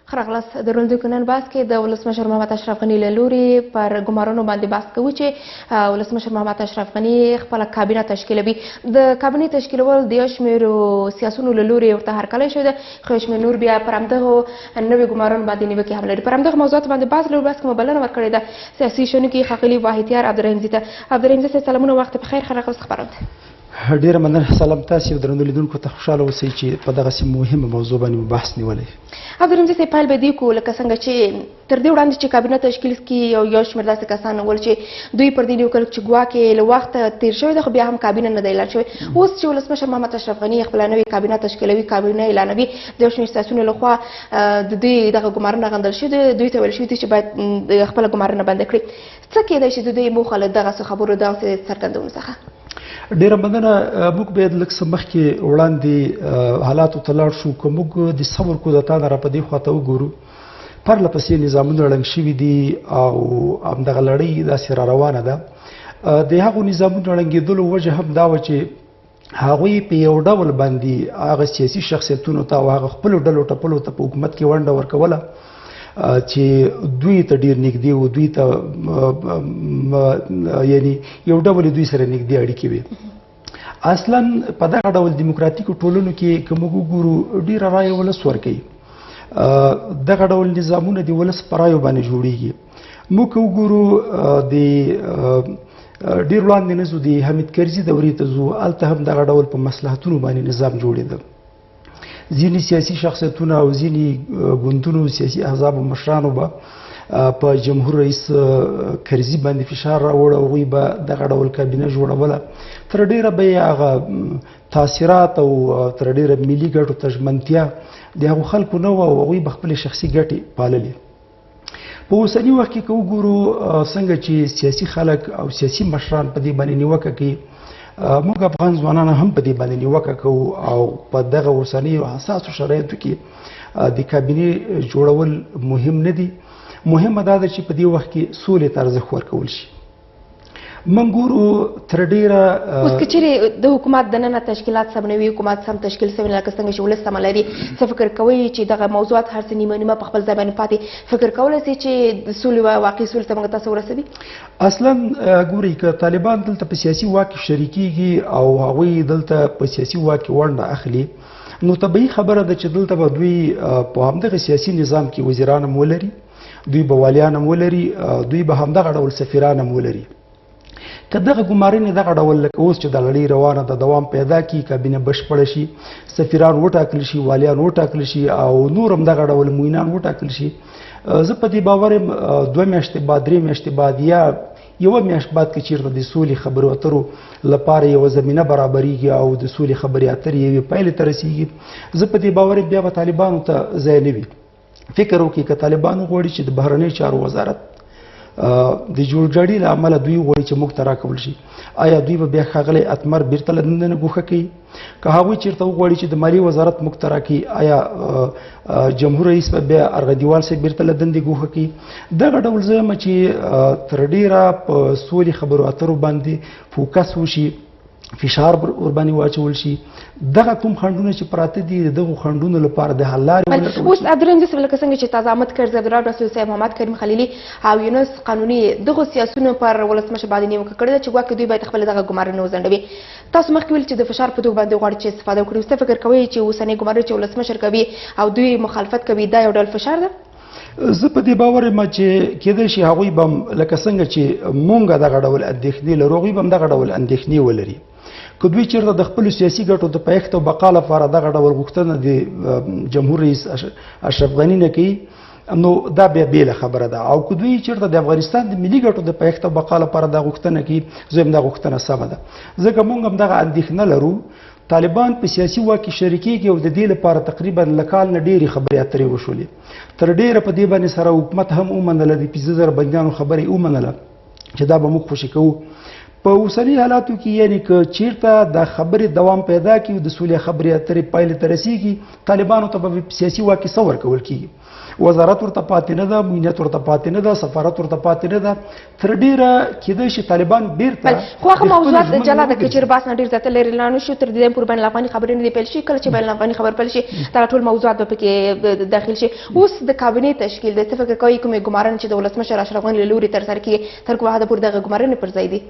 خراغلس درلودونکو نن بحث کې د ولسمشر محمد اشرف غني له لوري پر ګمارنو باندې بحث کوو چې ولسمشر محمد اشرف غني خپله کابینه تشکیلوي. د کابینې تشکیلول د یو شمېرو سیاسونو له لوري ورته هرکلی شوی دی، خو یو شمېر نور بیا پر همدغو نویو ګمارنو باندې نیوکې هم لري. پر همدغه موضوعاتو باندې بحث لرو. بحث کې مو بلنه ورکړې ده سیاسي شنونکي ښاغلي واحدیار عبدالرحیمزي ته. عبدالرحیمزي صاحب سلامونه، وخت په خیر. خراغلس خبرونه ډیره مننه. سلام تاسو درنو لیدونکو ته، خوشاله اوسئ چې په دغسې مهمه موضوع باندې بحث نیولی. عبدالرحیمزي صاحب پیل به دې کوو لکه څنګه چې تر دې وړاندې چې کابینه تشکیل کړي یو شمېر داسې کسان ول چې دوی پر دې نیوکه چې ګواکې له وخته تېر شوی دی، خو بیا هم کابینه نه دی اعلان شوی. اوس چې ولسمشر محمد اشرف غني خپله نوې کابینه تشکیلوي، کابینه اعلانوي، د یو شمېر سیاسیونو لخوا د دوی دغه ګمارنه غندل شوې ده، دوی ته ویل شوي دي چې باید خپله ګمارنه بنده کړي. څه کېدای شي د دوی موخه له دغسې خبرو دغسې څرګندونو څخه؟ ډیره مننه. موږ باید لږ څه مخکې وړاندې حالاتو ته لاړ شو. که موږ د صبر کودتا نه را په دې خواته وګورو، پرله پسې نظامونه ړنګ شوي دي او همدغه لړۍ داسې را روانه ده. د هغو نظامونو ړنګېدلو وجه هم دا وه چې هغوی په یو ډول باندې هغه سیاسي شخصیتونو ته او هغه خپلو ډلو ټپلو ته په حکومت کې ونډه ورکوله چې دوی ته ډیر نږدې وو، دوی ته یعنی یو ډول دوی سره نږدې اړیکې وي. اصلا په دغه ډول دیموکراتیکو ټولنو کې که موږ وګورو ډیره رایه ولس ورکوي. دغه ډول نظامونه د ولس په رایو باندې جوړیږي. موږ که وګورو د ډیر وړاندې نه ځو د حمید کرزي دورې ته ځو، هلته هم دغه ډول په مصلحتونو باندې نظام جوړېده. ځینې سیاسي شخصیتونه او ځینې ګوندونو سیاسي احزابو مشرانو به په جمهور رئیس کرزي باندې فشار راوړ او هغوی به دغه ډول کابینه جوړوله. تر ډیره به یې هغه تاثیرات او تر ډیره ملي ګټو ته ژمنتیا د هغو خلکو نه وه او هغوی به خپلې شخصي ګټې پاللې. په اوسني وخت کې که وګورو څنګه چې سیاسي خلک او سیاسي مشران په دې باندې نیوکه کوي، موږ افغان ځوانان هم په دې باندې نیوکه کوو او په دغه اوسنیو حساسو شرایطو کې د کابینې جوړول مهم نه دي. مهمه دا ده چې په دې وخت کې سولې ته ارزښت ورکول شي. موږ ګورو تر ډیره اوس که چیرې د حکومت دننه تشکیلات سم نه وي، حکومت سم تشکیل سوی لکه څنګه چې ولس سمه لري، څه فکر کوئ چې دغه موضوعات هر څه نیمه نیمه په خپل ځای باندې پاتې، فکر کولی سي چې د سولې واقعي سولې ته موږ تاسو ورسوي؟ اصلا ګورئ، که طالبان دلته په سیاسي واک کې شریکېږي او هغوی دلته په سیاسي واک کې ونډه اخلي، نو طبیعي خبره ده چې دلته به دوی په همدغه سیاسي نظام کې وزیران هم ولري، دوی به والیان هم ولري، دوی به همدغه ډول سفیران هم ولري. که دغه ګمارنې دغه ډول لکه اوس چې د لړۍ روانه ده دوام پیدا کړي، کابینه بشپړه شي، سفیران وټاکل شي، والیان وټاکل شي او نور هم دغه ډول معینان وټاکل شي، زه په دې باور یم 2 میاشتې بعد 3 میاشتې بعد یا یوه میاشت بعد که چیرته د سولې خبرو اترو لپاره یوه زمینه برابریږي او د سولې خبرې اترې یوې پایلې ته رسیږي، زه په دې باور یم بیا به طالبانو ته ځای نه وي. فکر وکړي که طالبانو غواړي چې د بهرنیو چارو وزارت د جوړجاړي له امله دوی غواړي چې موږ ته راکول شي، آیا دوی به بیا ښاغلی اتمر بیرته له دندې نه ګوښه کوي؟ که هغوی چېرته وغواړي چې د مالي وزارت موږ ته راکړي، آیا جمهور رئیس به بیا ارغندیوال صاحب بیرته له دندې ګوښه کوي؟ دغه ډول زه یم چې تر ډیره په سولې خبرو اترو باندې فوکس وشي، فشار ورباندې واچول شي، دغه کوم خنډونه چې پراته دي دغه خنډونو لپاره د حل لارې ولټول شي. اوس عبدالرحیمزي صاحب لکه څنګه چې تازه آمد کرزي، عبدالرب رسول صاحب، محمد کریم خلیلي او یونس قانوني دغو سیاسونو پر ولسمشر باندې نیوکه کړې ده چې ګواکې دوی باید خپله دغه ګمارنه وځنډوي. تاسو مخکې ویل چې د فشار په توګه باندې غواړي چې استفاده وکړي. څه فکر کوئ چې اوسنۍ ګمارنه چې ولسمشر کوي او دوی مخالفت کوي دا یو ډول فشار ده؟ زه په دې باور یم چې کېدای شي هغوی به لکه څنګه چې مونږ دغه ډول اندېښنې لرو، هغوی به هم دغه ډول اندېښنې ولري. که دوی چېرته د خپلو سیاسي ګټو د پایښت او بقا لپاره دغه ډول غوښتنه د جمهور رئیس اشرف غني نه کوي، نو دا بیا بیله خبره ده. او که دوی چېرته د افغانستان د ملي ګټو د پایښت او بقا لپاره دا غوښتنه کوي، زه هم دا غوښتنه سمه ده. ځکه موږ هم دغه اندېښنه لرو. طالبان په سیاسي واک کې شریکېږي او د دې لپاره تقریبا له کال نه ډېرې خبرې اترې وشولې. تر ډېره په دې باندې سره حکومت هم ومنله، د 15,000 بندیانو خبرې ومنله چې دا به موږ خوشي کوو. په اوسني حالاتو کې یعنی که چیرته د خبرې دوام پیدا کړي، د سولې خبرې اترې پایلې ته رسیږي، طالبانو ته به په سیاسي واک کې څه ورکول کېږي؟ وزارت ورته پاتې نه ده، امنیت ورته پاتې نه ده، سفارت ورته پاتې نه ده. تر ډیره کیدای شي طالبان بیرته خو هغه موضوعات جلا د کچیر باس نه ډیر ځته لري لاندې شو. تر دې پورې بین الافغاني خبرې نه دی پیل شي. کله چې بین الافغاني خبر پیل شي دا ټول موضوعات به پکې داخل شي. اوس د کابینې تشکیل د څه فکر کوي کومې ګمارنې چې د ولسمشر اشرف غني له لوري ترسره کیږي تر کومه حده پورې دغه ګمارنې پر ځای دي؟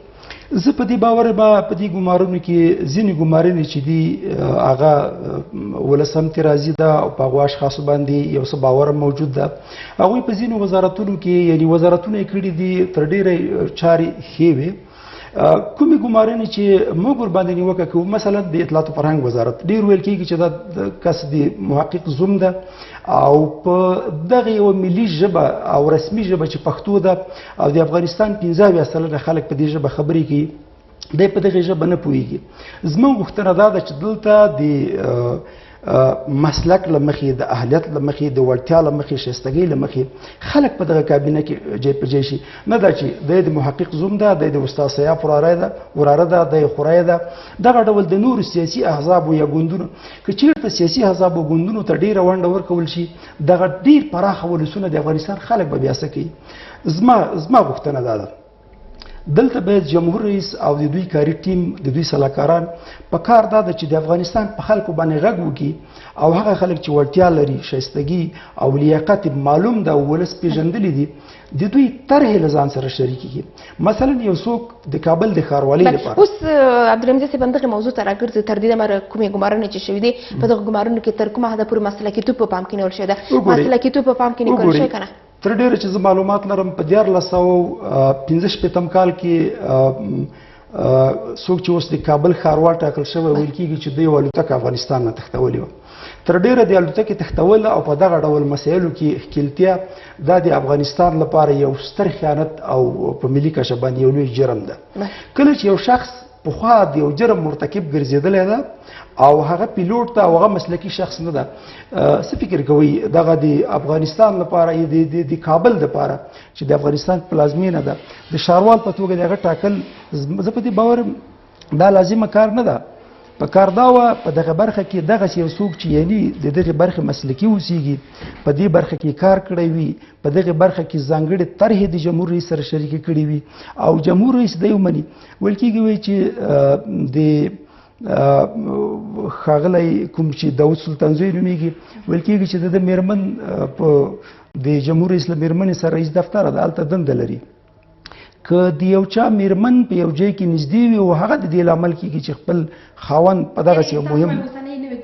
زه په دې باور یم په دې ګمارنو کې ځینې ګمارنې چې دي هغه ولسم ترازي ده او په هغو اشخاصو باندې یو څه باور موجود ده. هغوی په ځینو وزارتونو کې یعنې وزارتونه یې کړي دي تر ډیره چارې ښې وې. کومې ګمارنې چې موږ ورباندې نیوکه کوو، مثلا د اطلاعات او فرهنګ وزارت ډېر ویل کېږي چې دا د کس د محقق زوم ده او په دغه یوه ملي ژبه او رسمي ژبه چې پښتو ده او د افغانستان 15 سلنه خلک په دې ژبه خبرې کوي، دی په دغه ژبه نه پوهېږي. زموږ غوښتنه دا ده چې دلته د مسلک له مخې، د اهلیت له مخې، د وړتیا له مخې، شایستګۍ له مخې خلک په دغه کابینه کې جای په جای شي. نه دا چې دی د محقق زوم ده، دی د استاد سیاف وراره ده، دی خوری ده. دغه ډول د نورو سیاسي احزابو یا ګوندونو که چېرته سیاسي احزابو ګوندونو ته ډېره ونډه ورکول شي، دغه ډېر پراخه ولسونه د افغانستان خلک به بیا څه کوي. زما غوښتنه دا ده دلته باید جمهور رئیس او د دوی کاري ټیم، د دوی سلاکاران په کار دا ده چې د افغانستان په خلکو باندې غږ وکړي او هغه خلک چې وړتیا لري، شایستګي او لیاقت معلوم ده او ولس پېژندلي دي، د دوی طرحې له ځان سره شریکې کړي. مثلا یو څوک د کابل د ښاروالۍ لپاره. اوس عبدالحمید صاحب دغه موضوع ته راګرځي، تر دې دمره کومې ګمارنې چې شوي دي په دغه ګمارنو کې تر کومه حده پورې مسلکیتوب په پام کې نیول شوی ده؟ مسلکیتوب په پام کې نیول شوی که نه؟ تر ډیره چې زه معلومات لرم په 1465 کال کې څوک چې اوس د کابل ښاروال ټاکل شوی ویل کېږي چې دوی الوتکه افغانستان نه تښتولې وه. تر ډیره د الوتکې تښتول او په دغه ډول مسایلو کې ښکیلتیا دا د افغانستان لپاره یو ستر خیانت او په ملي کچه باندې یو لوی جرم ده. کله چې یو شخص پخوا د یو جرم مرتکب ګرځېدلی ده او هغه پیلوټ ته او هغه مسلکي شخص نه ده، څه فکر کوئ دغه د افغانستان لپاره د کابل دپاره چې د افغانستان پلازمینه ده د ښاروال په توګه د هغه ټاکل، زه په دې باور دا لازمه کار نه ده. په کار دا وه په دغه برخه کې دغسې یو څوک چې یعنې د دغې برخې مسلکي اوسیږي، په دې برخه کې کار کړی وي، په دغې برخه کې ځانګړې طرحې د جمهور رئیس سره شریکې کړي وي او جمهور رئیس دی ومني. ویل کېږي وایي چې د ښاغلی کوم چې داود سلطانزوی نومیږي، ویل کېږي چې د میرمن په د جمهور رئیس له میرمنې سره رئیس دفتر ده، هلته دنده لري. که د یو چا میرمن په یو ځای کې نږدې وي او هغه د دې لامل کېږي چې خپل خاوند په دغسې یو مهم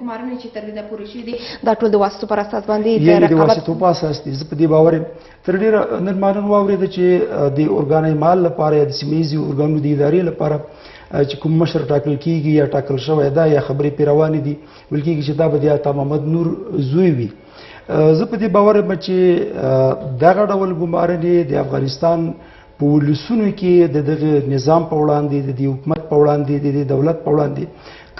ګمارنې چې تر دې پورې شوي دي دا ټول د واسطو پر اساس باندې یعنې د واسطو په اساس دي. زه په دې باور یم. تر ډېره نن ما نن واورېده چې د ارګاني مال لپاره یا د سیمه ییزې ارګانونو د ادارې لپاره چې کوم مشر ټاکل کېږي یا ټاکل شوی ده یا خبرې پرې روانې دي، ویل کېږي چې دا به د عطا محمد نور زوی وي. زه په دې باور یم چې دغه ډول ګمارنې د افغانستان په ولسونو کې د دغه نظام په وړاندې، د دې حکومت په وړاندې، د دې دولت په وړاندې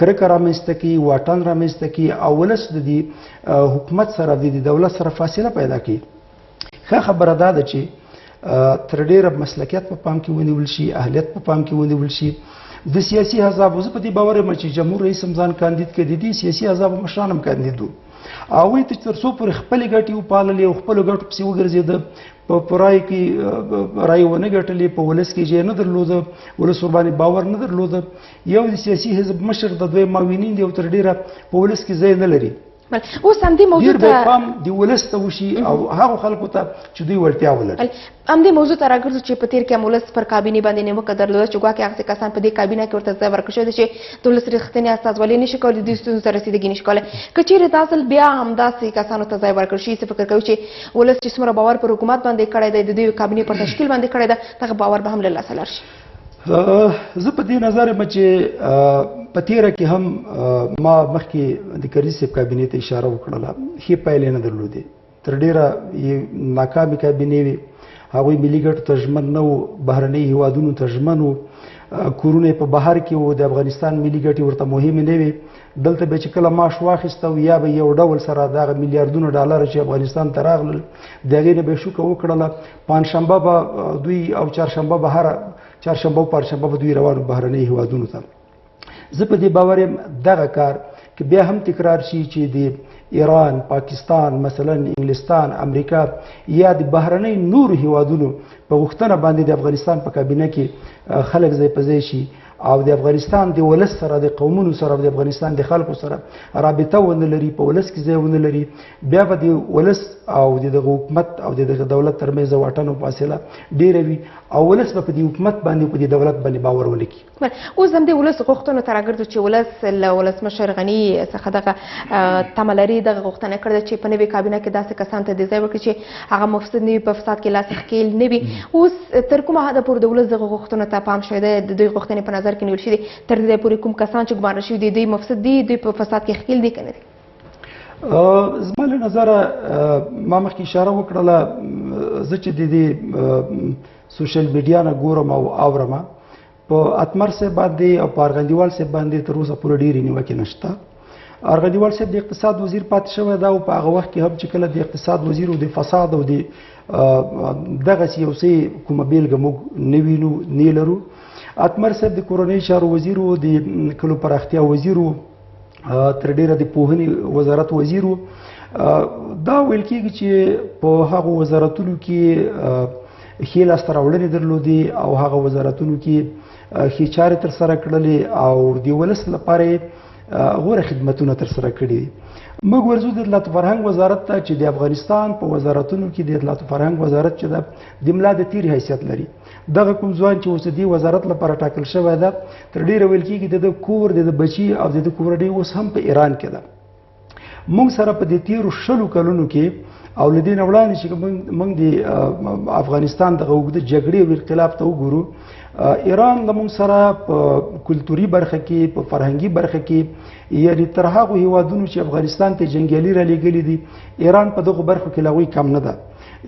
کرکه رامنځته کوي، واټن رامنځته کوي او ولس د دې حکومت سره، د دې دولت سره فاصله پیدا کوي. ښه خبره دا ده چې تر ډیره مسلکیت په پام کې ونیول شي، اهلیت په پام کې ونیول شي. د سیاسي احزابو زه په دې باور یم چې جمهور رئیس هم ځان کاندید کړي، د دې سیاسي احزابو مشران هم کاندید وو. هغوی ته تر څو پورې خپلې ګټې وپاللې او خپلو ګټو پسې وګرځېده، په رایو کې رایې ونه ګټلې، په ولس کې ځای نه درلوده، ولس ورباندې باور نه درلوده. یو د سیاسي حزب مشر د دوی معاونین دی او تر ډیره په ولس کې ځای نه لري. اوس همدې موضوع ته ډېر باید پام د ولس ته وشي او هغو خلکو ته چې دوی وړتیا ولري. همدې موضوع ته راګرځو چې په تېر کې هم ولس پر کابینې باندې نیوکه درلوده چې ګواکې هغسې کسان په دې کابینه کې ورته ځای ورکړل شوی دی چې د ولس رښتینې استازولي نشي کولی، د دوی ستونزو ته رسېدګي نشي کولی. که چېرې دا ځل بیا همداسې کسانو ته ځای ورکړل شي، څه فکر کوي چې ولس چې څومره باور پر حکومت باندې کړی دی، د دوی کابینې پر تشکیل باندې کړی ده، دغه باور به هم له لاسه لاړ شي؟ زه په دې نظر یم چې په تېره کې هم ما مخکې د کرزي صاحب کابینې ته اشاره وکړله، ښې پایلې نه درلودې، تر ډېره ناکامې کابینې وې. هغوی ملي ګټو ته ژمن نه وو، بهرنۍ هیوادونو ته ژمن وو، کورونه په بهر کې وو، د افغانستان ملي ګټې ورته مهمې نه وې. دلته به چې کله معاش واخیسته یا به یو ډول سره دغه میلیاردونه ډالر چې افغانستان ته راغلل د هغې نه به یې شوکه وکړله. پنجشنبه به دوی او چهارشنبه به چهارشنبه او پنجشنبه به دوی روانو بهرنۍ هیوادونو ته. زه په دې باور یم دغه کار که بیا هم تکرار شي چې د ایران، پاکستان، مثلا انګلستان، امریکا یا د بهرنۍ نور هیوادونو په غوښتنه باندې د افغانستان په کابینه کې خلک ځای په ځای شي او د افغانستان د ولس سره د قومونو سره د افغانستان د خلکو سره رابطه ونه لري، په ولس کې ځای ونه لري، بیا به د ولس او د حکومت او د دولت ترمنځ واټن او فاصله ډیره وي او ولس به په دې حکومت باندې په دې دولت باندې باور ونه کړي. اوس هم د ولس غوښتنو ته راګرځو چې ولس له ولسمشر غني څخه دغه تمه لري، دغه غوښتنه کړې چې په نوې کابینه کې داسې کسان ته د ځای ورکړي چې هغه مفسد نه وي، په فساد کې لاس ښکیل نه وي. اوس تر کومه حده پورې د ولس دغه غوښتنو ته پام شوی دی، د دوی غوښتنې په نظر کې نیول شوي دي؟ تر دې پورې کوم کسان چې ګمارل شوي دي دوی مفسد دي، دوی په فساد کې ښکیل دي که نه دي؟ زما له نظره ما مخکې اشاره وکړله، زه چې د دې سوشل میډیا نه ګورم او اورم، په اتمر صاحب باندې او په ارغندیوال صاحب باندې تر اوسه پورې ډېرې نیوکې نشته. ارغندیوال صاحب د اقتصاد وزیر پاتې شوی دا او په هغه وخت کې هم چې کله د اقتصاد وزیر او د فساد او د دغسې یو څه کومه بیلګه موږ نه وینو نه لرو. اتمر صاحب د کورنۍ چارو وزیر و، د کلو پراختیا وزیر و، تر ډیره د پوهنې وزارت وزیر و. دا ویل کېږي چې په هغو وزارتونو کې ښې لاسته راوړنې درلودې او هغه وزارتونو کې ښې چارې ترسره کړلې او د ولس لپاره یې غوره خدمتونه ترسره کړي دي. موږ ورځو د اطلاعات فرهنګ وزارت ته چې د افغانستان په وزارتونو کې د اطلاعات فرهنګ وزارت چې د ملا د تیر حیثیت لري، دغه کوم ځوان چې اوس دې وزارت لپاره ټاکل شوی ده تر ډیره ویل کېږي د کور د بچي او د کورنۍ اوس هم په ایران کې ده. موږ سره په دې تیرو 20 کلونو کې او له دې نه وړاندې چې موږ د افغانستان دغه اوږده جګړې او انقلاب ته وګورو، ایران له موږ سره په کلتوري برخه کې، په فرهنګي برخه کې، یعنې تر هغو هیوادونو چې افغانستان ته جنګیالي رالیږلي دي، ایران په دغو برخو کې له هغوی کم نه ده.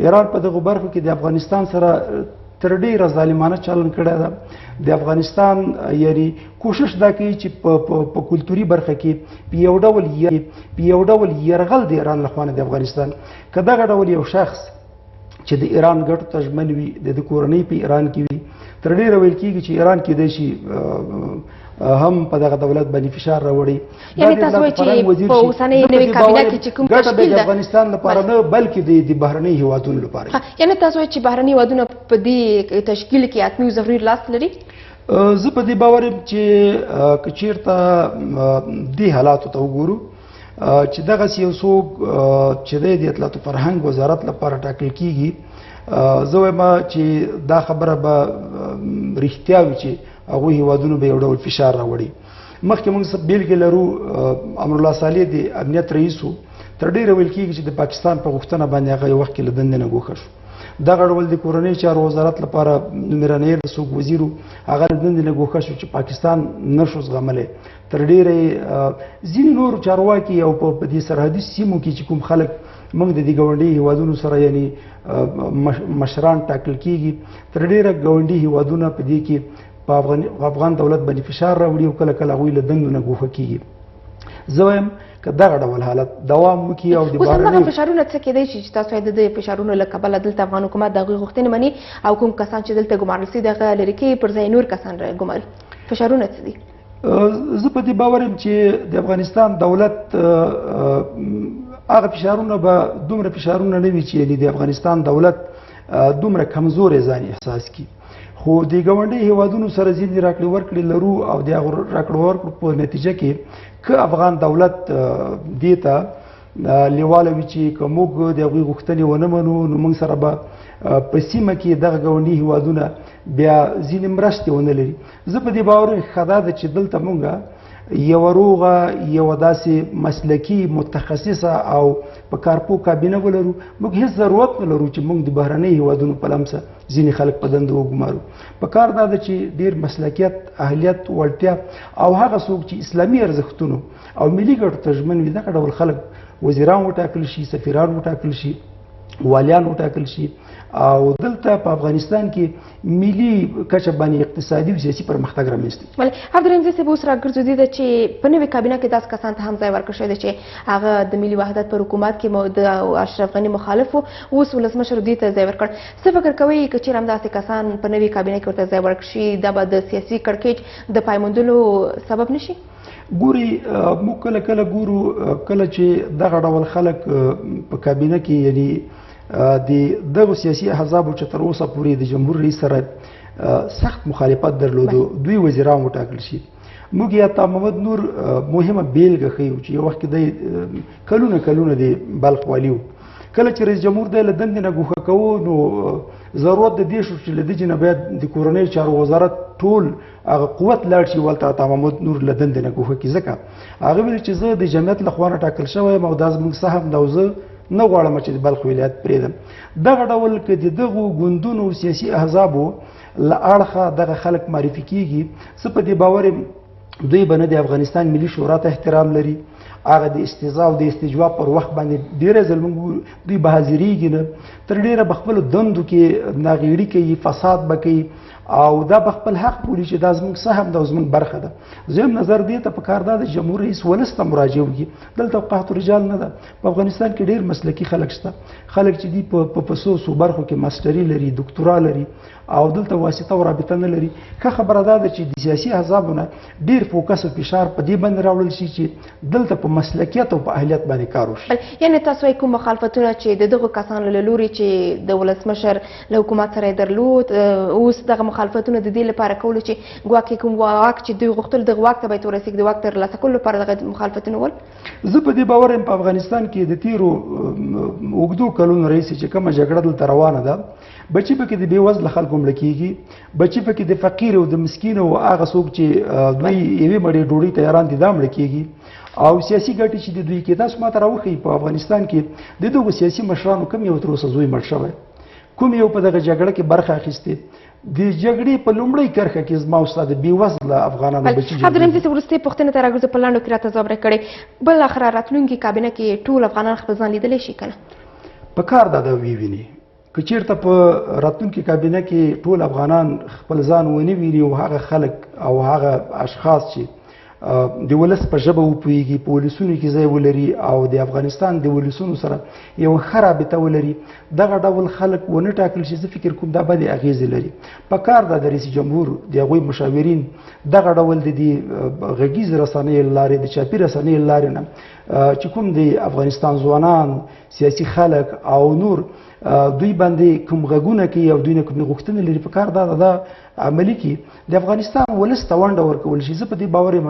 ایران په دغو برخو کې د افغانستان سره تر ډیره ظالمانه چلن کړی ده. د افغانستان یعنی کوشش دا کوي چې په کلتوري برخه کې په یو ډول یرغل د ایران لخوا نه د افغانستان که دغه ډول یو شخص چې د ایران ګټو ته ژمن وي، د کورنۍ په ایران کې وي، تر ډیره ویل کېږي چې ایران کېدای شي هم په دغه دولت باندې فشار راوړي. یعنې تاسو وایئ چې په اوسنۍ نوې کابینه کې چې کوم تشکیل د افغانستان لپاره نه بلکې د بهرنۍ هیوادونو لپاره. یعنې تاسو وایئ چې بهرنۍ هیوادونه په دې تشکیل کې حتمي او ضروري لاس لري؟ زه په دې باور یم چې که چېرته دې حالاتو ته وګورو چې دغسې یو څوک چې دی د اطلاعات فرهنګ وزارت لپاره ټاکل کېږي، زه وایم چې دا خبره به رښتیا وي چې هغوی هیوادونو به یو ډول فشار راوړي. مخکې موږ بیلګې لرو، امرالله صالح د امنیت رئیس و، تر ډیره ویل کېږي چې د پاکستان په غوښتنه باندې هغه یو وخت کې له دندې نه ګوښه شو. دغه ډول د کورنۍ چارو وزارت لپاره نومرانه د څوک وزیر و، هغه له دندې نه ګوښه شو چې پاکستان نه شو زغملی. تر ډیره ځینې نور چارواکي او په دې سرحدي سیمو کې چې کوم خلک موږ د دې ګاونډي هیوادونو سره یعنی مشران ټاکل کېږي، تر ډیره ګاونډي هیوادونه په دې کې په افغان دولت باندې فشار راوړي او کله کله هغوی له دندو نه ګوښه کېږي. زه وایم که دغه ډول حالت دوام وکړي او د اوس همدغه فشارونه څه کېدای شي چې تاسو د دې فشارونو له کبله دلته افغان حکومت د هغوی غوښتنې مني او کوم کسان چې دلته ګمارل سوي دي هغه لرې کوي، پر ځای نور کسان ګماري؟ فشارونه څه دي؟ زه په دې باور یم چې د افغانستان دولت هغه فشارونه به دومره فشارونه نه وي چې یعنې د افغانستان دولت دومره کمزورې ځان احساس کړي. خو د ګاونډي هیوادونو سره ځینې راکړې ورکړې لرو او د هغو راکړو ورکړو په نتیجه کې که افغان دولت دې ته لیواله وي چې که موږ د هغوی غوښتنې ونه منو نو موږ سره به په سیمه کې دغه ګاونډي هیوادونه بیا ځینې مرستې ونه لري. زه په دې باور یم ښه دا ده چې دلته موږ یوه روغه، یوه داسې مسلکي متخصصه او په کارپوه کابینه ولرو. موږ هیڅ ضرورت نه لرو چې موږ د بهرنۍ هیوادونو په لمسه ځینې خلک په دنده وګمارو. په کار دا ده چې ډېر مسلکیت، اهلیت، وړتیا او هغه څوک چې اسلامي ارزښتونو او ملي ګټو ته ژمن وي دغه ډول خلک وزیران وټاکل شي، سفیران وټاکل شي، والیان وټاکل شي او دلته په افغانستان کې ملي کچه باندې اقتصادي او سیاسي پرمختګ رامنځته ولې عبدالرحیم زه صاحب اوس راګرځېدی ده چې په نوې کابینه کې داسې کسان ته هم ځای ورکړل شوی دی چې هغه د ملي وحدت پر حکومت کې د اشرف غني مخالف و اوس ولسمشر دوی ته ځای ورکړ څه فکر کوئ که چېرې همداسې کسان په نوې کابینه کې ورته ځای ورکړل شي دا به د سیاسي کړکېچ د پای موندلو سبب نه شي ګوري موږ کله کله ګورو کله چې دغه ډول خلک په کابینه کې یعنی د دغه سیاسي احزابو چې تر اوسه پورې د جمهور رئیس سره سخت مخالفت درلودو دوی وزیران وټاکل شي موږ یا تا محمد نور مهمه بیلګه ښیو چې یو وخت کې د کلونه د بلخ والي و کله چې رئیس جمهور دی له دندې نه ګوښه کوو نو ضرورت د دې شو چې له دې نه باید د کورنۍ چارو وزارت ټول هغه قوت لاړ شي ولته عطا محمد نور له دندې نه ګوښه کړي ځکه هغه ویل چې زه د جمعیت له خوا نه ټاکل شوی یم او دا زموږ سهم ده او زه نه غواړم چې د بلخ ولایت پرېږدم دغه ډول که د دغو ګوندونو سیاسي احزابو له اړخه دغه خلک معرفي کېږي زه په دې باور یم دوی به نه د افغانستان ملي شورا ته احترام لري هغه د استهزاء او د استجواب پر وخت باندې ډېره ځل موږ دوی به حاضرېږي نه تر ډېره به خپلو دندو کې ناغېړي کوي فساد به کوي او دا به خپل حق بولي چې دا زموږ سهم ده او زموږ برخه ده زم نظر دې ته پکار ده د جمهور رئیس ولس ته مراجعه وکړي دلته قحط رجال نه ده په افغانستان کې ډېر مسلکي خلک شته خلک چې دي په پسوسو برخو کې ماسټري لري ډاکټورا لري او دلته واسطه او رابطه نه لري که خبره ده چې د سیاسي احزابونه ډېر فوکس او فشار په دې باندې راوړل شي چې دلته په مسلکیت او په اهلیت باندې کار وشي یعنې تاسو وایي کوم مخالفتونه چې د دغو کسانو له لوري چې د ولسمشر له حکومت سره یې درلود اوس دغه مخالفتونه د دې لپاره کولو چې ګواکې کوم واک چې دوی غوښتل دغه واک ته باید ورسېږي د واک ترلاسه کولو لپاره دغه مخالفتونه ول زه په دې باور یم په افغانستان کې د تیرو اوږدو کلونو راهیسې چې کومه جګړه دلته روانه ده بچي پکې د بې وزله خلکو مړه کېږي بچي پکې د فقیر او د مسکین او هغه څوک چې دوی یوې مړۍ ډوډۍ تیاران دي دا مړه کېږي او سیاسي ګټې چې د دوی کې تاسو ماته راوښیي په افغانستان کې د دغو سیاسي مشرانو کوم یو تر اوسه زوی مړ شوی کوم یو په دغه جګړه کې برخه اخیستې د جګړې په لومړۍ کرښه کې زما او ستا د بې وزله افغانانو بچي عبدالرحیم صاحب وروستۍ پوښتنې ته راګرځو په لنډو کې راته ځواب راکړی بالاخره راتلونکي کابینه کې ټول افغانان خپل ځان لیدلی شي که نه په کار دا وویني که چېرته په راتلونکي کابینه کې ټول افغانان خپل ځان ونه ویني او هغه خلک او هغه اشخاص چې د ولس په ژبه وپوهېږي په ولسونو کې ځای ولري او د افغانستان د ولسونو سره یو ښه رابطه ولري دغه ډول خلک ونه ټاکل شي زه فکر کوم دا بدې اغېزې لري په کار ده د رئیس جمهور د هغوی مشاورین دغه ډول د دې غږیز رسنیو له لارې د چاپي رسنیو له لارې نه چې کوم د افغانستان ځوانان سیاسي خلک او نور دوی باندې کوم غږونه کوي او دوی نه کومې غوښتنې لري په کار دا دا عملي کړي د افغانستان ولس ته ونډه ورکول شي زه په دې باور یم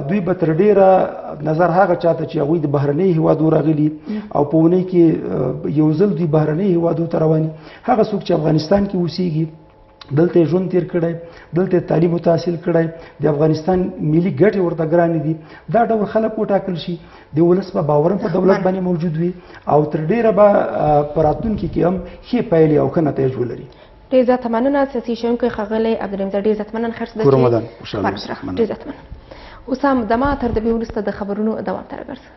دوی به تر ډېره نظر هغه چاته چې هغوی د بهرنۍ هیوادو راغلي او په اونۍ کې یو ځل دوی بهرنۍ هیوادو ته رواني هغه څوک چې افغانستان کې اوسېږي دلته ژوند تیر کړی دلته تعلیم تحصیل کړی د افغانستان ملي ګټې ورته ګرانې دي دا ډول خلک وټاکل شي د ولس په باور په دولت باندې موجود وي او تر ډېره به په راتلونکي کې هم ښې پایلې او ښه نتایج ولري ډېر زیاته مننه سیاسي ښوونکی ښاغلی عبدالرحیم صاحب ډېر زیات مننه ښه رمضان خوشحاله ډېر زیات مننه اوس هم دمه تر د بې وروسته د خبرونو دوام ته راګرځو